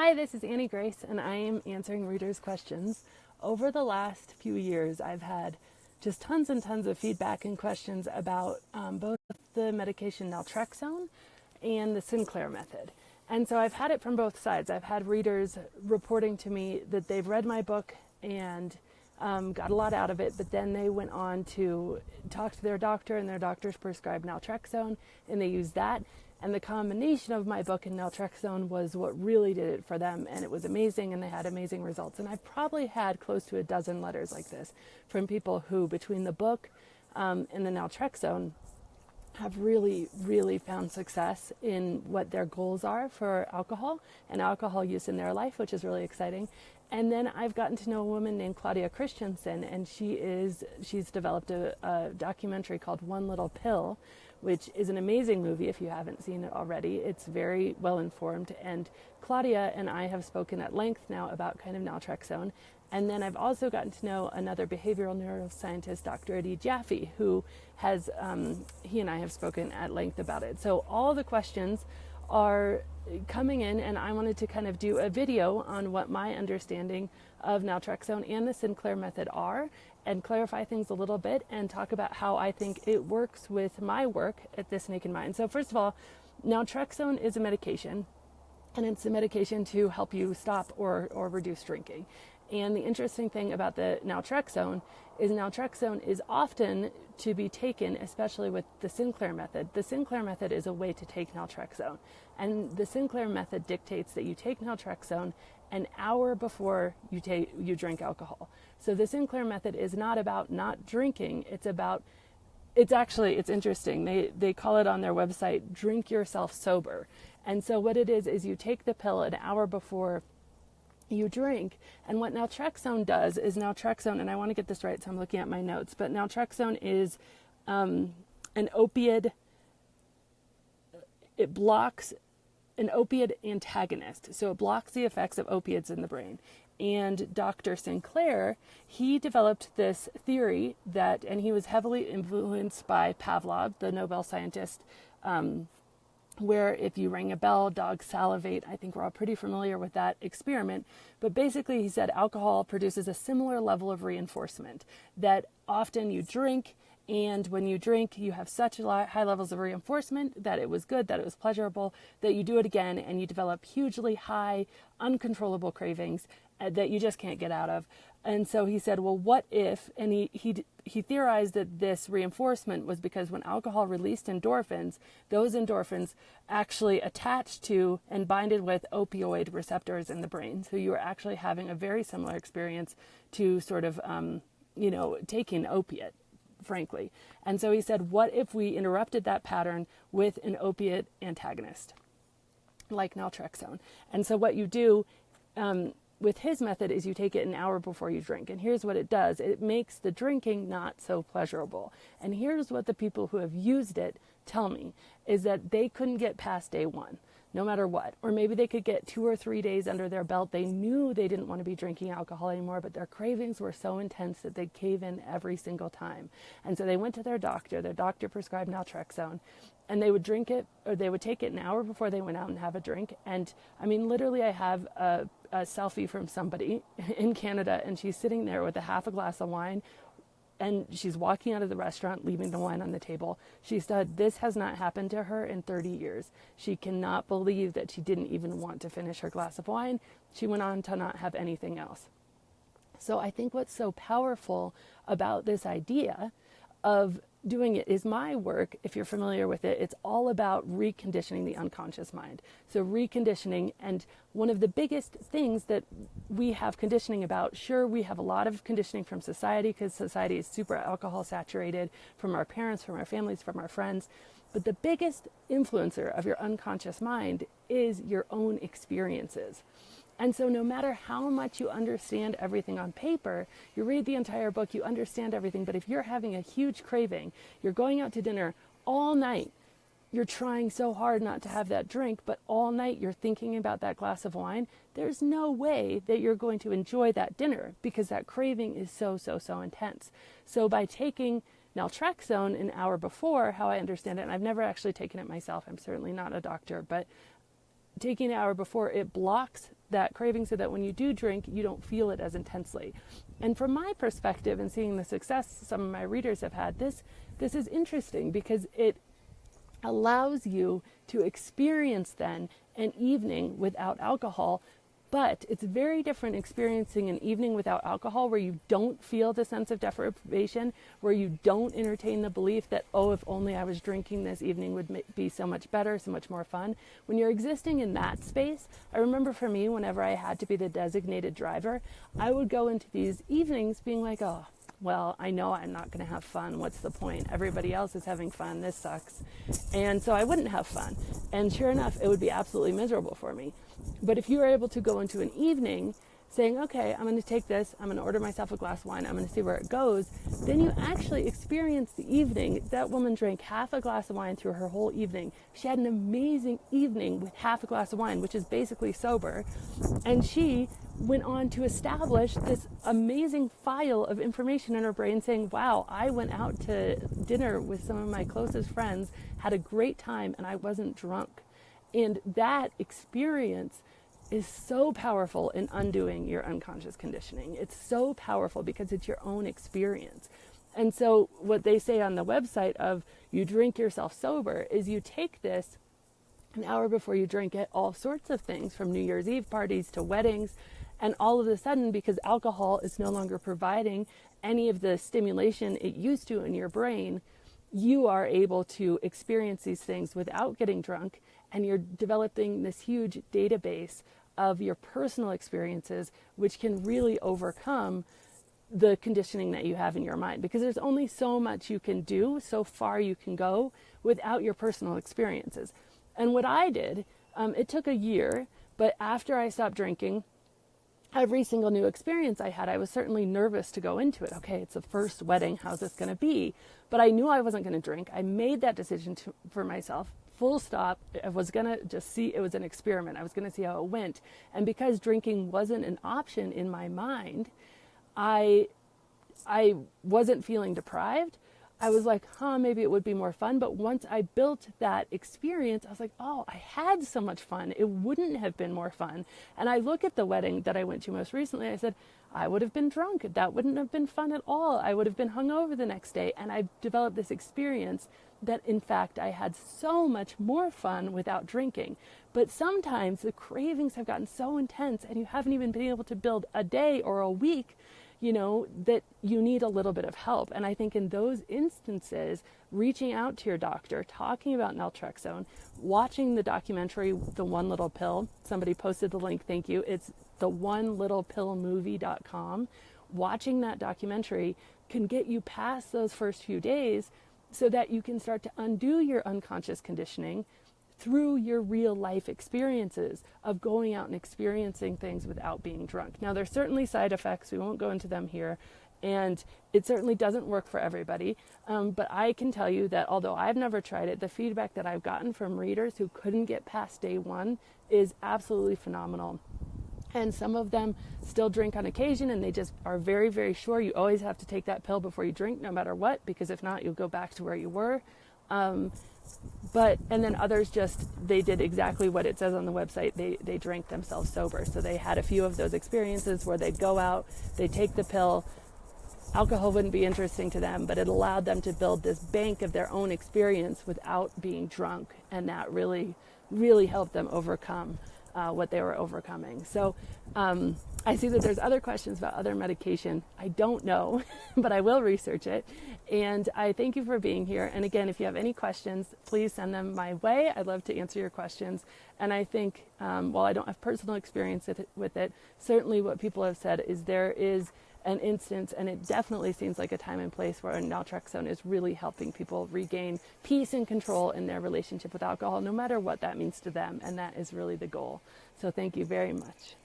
Hi, this is Annie Grace, and I am answering readers' questions. Over the last few years, I've had just tons and tons of feedback and questions about both the medication Naltrexone and the Sinclair Method. And so I've had it from both sides. I've had readers reporting to me that they've read my book and got a lot out of it, but then they went on to talk to their doctor, and their doctors prescribed Naltrexone, and they used that. And the combination of my book and Naltrexone was what really did it for them, and it was amazing, and they had amazing results. And I've probably had close to a dozen letters like this from people who, between the book and the Naltrexone, have really, really found success in what their goals are for alcohol and alcohol use in their life, which is really exciting. And then I've gotten to know a woman named Claudia Christensen, and she's developed a documentary called One Little Pill, which is an amazing movie if you haven't seen it already. It's very well informed, and Claudia and I have spoken at length now about kind of Naltrexone. And then I've also gotten to know another behavioral neuroscientist, Dr. Eddie Jaffe, who has, he and I have spoken at length about it. So all the questions are coming in, and I wanted to kind of do a video on what my understanding of Naltrexone and the Sinclair Method are, and clarify things a little bit and talk about how I think it works with my work at This Naked Mind. So first of all, Naltrexone is a medication, and it's a medication to help you stop or reduce drinking. And the interesting thing about the Naltrexone is often to be taken, especially with the Sinclair Method. The Sinclair Method is a way to take Naltrexone. And the Sinclair Method dictates that you take Naltrexone an hour before you drink alcohol. So the Sinclair Method is not about not drinking. It's interesting. They call it on their website, drink yourself sober. And so what it is you take the pill an hour before you drink. And what Naltrexone does is and I want to get this right, so I'm looking at my notes, but Naltrexone is an opiate. It blocks an opiate antagonist. So it blocks the effects of opiates in the brain. And Dr. Sinclair, he developed this theory and he was heavily influenced by Pavlov, the Nobel scientist, where if you ring a bell, dogs salivate. I think we're all pretty familiar with that experiment. But basically, he said alcohol produces a similar level of reinforcement, that often you drink, and when you drink, you have such high levels of reinforcement that it was good, that it was pleasurable, that you do it again, and you develop hugely high, uncontrollable cravings that you just can't get out of. And so he said, well, what if, and he theorized that this reinforcement was because when alcohol released endorphins, those endorphins actually attached to and binded with opioid receptors in the brain. So you were actually having a very similar experience to sort of, taking opiate, frankly. And so he said, what if we interrupted that pattern with an opiate antagonist, like Naltrexone? And so what you do, with his method is you take it an hour before you drink. And here's what it does. It makes the drinking not so pleasurable. And here's what the people who have used it tell me, is that they couldn't get past day one, no matter what. Or maybe they could get 2 or 3 days under their belt. They knew they didn't want to be drinking alcohol anymore, but their cravings were so intense that they'd cave in every single time. And so they went to their doctor. Their doctor prescribed Naltrexone. And they would drink it, or they would take it an hour before they went out and have a drink. And I mean, literally, I have a selfie from somebody in Canada, and she's sitting there with a half a glass of wine, and she's walking out of the restaurant, leaving the wine on the table. She said this has not happened to her in 30 years. She cannot believe that she didn't even want to finish her glass of wine. She went on to not have anything else. So I think what's so powerful about this idea of doing it is my work. If you're familiar with it, it's all about reconditioning the unconscious mind. So reconditioning, and one of the biggest things that we have conditioning about, sure, we have a lot of conditioning from society, because society is super alcohol saturated, from our parents, from our families, from our friends. But the biggest influencer of your unconscious mind is your own experiences. And so no matter how much you understand everything on paper, you read the entire book, you understand everything, but if you're having a huge craving, you're going out to dinner all night, you're trying so hard not to have that drink, but all night you're thinking about that glass of wine, there's no way that you're going to enjoy that dinner, because that craving is so intense. So by taking Naltrexone an hour before, how I understand it, and I've never actually taken it myself, I'm certainly not a doctor, but taking an hour before, it blocks that craving so that when you do drink, you don't feel it as intensely. And from my perspective and seeing the success some of my readers have had, this is interesting because it allows you to experience then an evening without alcohol. But it's very different experiencing an evening without alcohol where you don't feel the sense of deprivation, where you don't entertain the belief that, oh, if only I was drinking this evening would be so much better, so much more fun. When you're existing in that space, I remember for me, whenever I had to be the designated driver, I would go into these evenings being like, oh, well, I know I'm not going to have fun. What's the point? Everybody else is having fun. This sucks. And so I wouldn't have fun. And sure enough, it would be absolutely miserable for me. But if you are able to go into an evening saying, okay, I'm going to take this, I'm going to order myself a glass of wine, I'm going to see where it goes, then you actually experience the evening. That woman drank half a glass of wine through her whole evening. She had an amazing evening with half a glass of wine, which is basically sober. And she went on to establish this amazing file of information in her brain saying, wow, I went out to dinner with some of my closest friends, had a great time, and I wasn't drunk. And that experience is so powerful in undoing your unconscious conditioning. It's so powerful because it's your own experience. And so what they say on the website of you drink yourself sober is you take this an hour before you drink it, all sorts of things from New Year's Eve parties to weddings. And all of a sudden, because alcohol is no longer providing any of the stimulation it used to in your brain, you are able to experience these things without getting drunk. And you're developing this huge database of your personal experiences, which can really overcome the conditioning that you have in your mind. Because there's only so much you can do, so far you can go without your personal experiences. And what I did, it took a year, but after I stopped drinking, every single new experience I had, I was certainly nervous to go into it. Okay, it's the first wedding. How's this going to be? But I knew I wasn't going to drink. I made that decision for myself. Full stop. I was going to just see, it was an experiment. I was going to see how it went. And because drinking wasn't an option in my mind, I wasn't feeling deprived. I was like, maybe it would be more fun. But once I built that experience, I was like, oh, I had so much fun. It wouldn't have been more fun. And I look at the wedding that I went to most recently. I said, I would have been drunk. That wouldn't have been fun at all. I would have been hungover the next day. And I developed this experience that, in fact, I had so much more fun without drinking. But sometimes the cravings have gotten so intense and you haven't even been able to build a day or a week, that you need a little bit of help. And I think in those instances, reaching out to your doctor, talking about naltrexone, watching the documentary, The One Little Pill, somebody posted the link, thank you, it's theonelittlepillmovie.com. Watching that documentary can get you past those first few days so that you can start to undo your unconscious conditioning through your real life experiences of going out and experiencing things without being drunk. Now, there's certainly side effects. We won't go into them here. And it certainly doesn't work for everybody. But I can tell you that although I've never tried it, the feedback that I've gotten from readers who couldn't get past day one is absolutely phenomenal. And some of them still drink on occasion, and they just are very, very sure you always have to take that pill before you drink, no matter what, because if not, you'll go back to where you were. And then others they did exactly what it says on the website. They drank themselves sober. So they had a few of those experiences where they'd go out, they take the pill, alcohol wouldn't be interesting to them, but it allowed them to build this bank of their own experience without being drunk. And that really, really helped them overcome what they were overcoming. So I see that there's other questions about other medication. I don't know, but I will research it. And I thank you for being here. And again, if you have any questions, please send them my way. I'd love to answer your questions. And I think, while I don't have personal experience with it, certainly what people have said is there is an instance, and it definitely seems like a time and place where naltrexone is really helping people regain peace and control in their relationship with alcohol, no matter what that means to them. And that is really the goal. So thank you very much.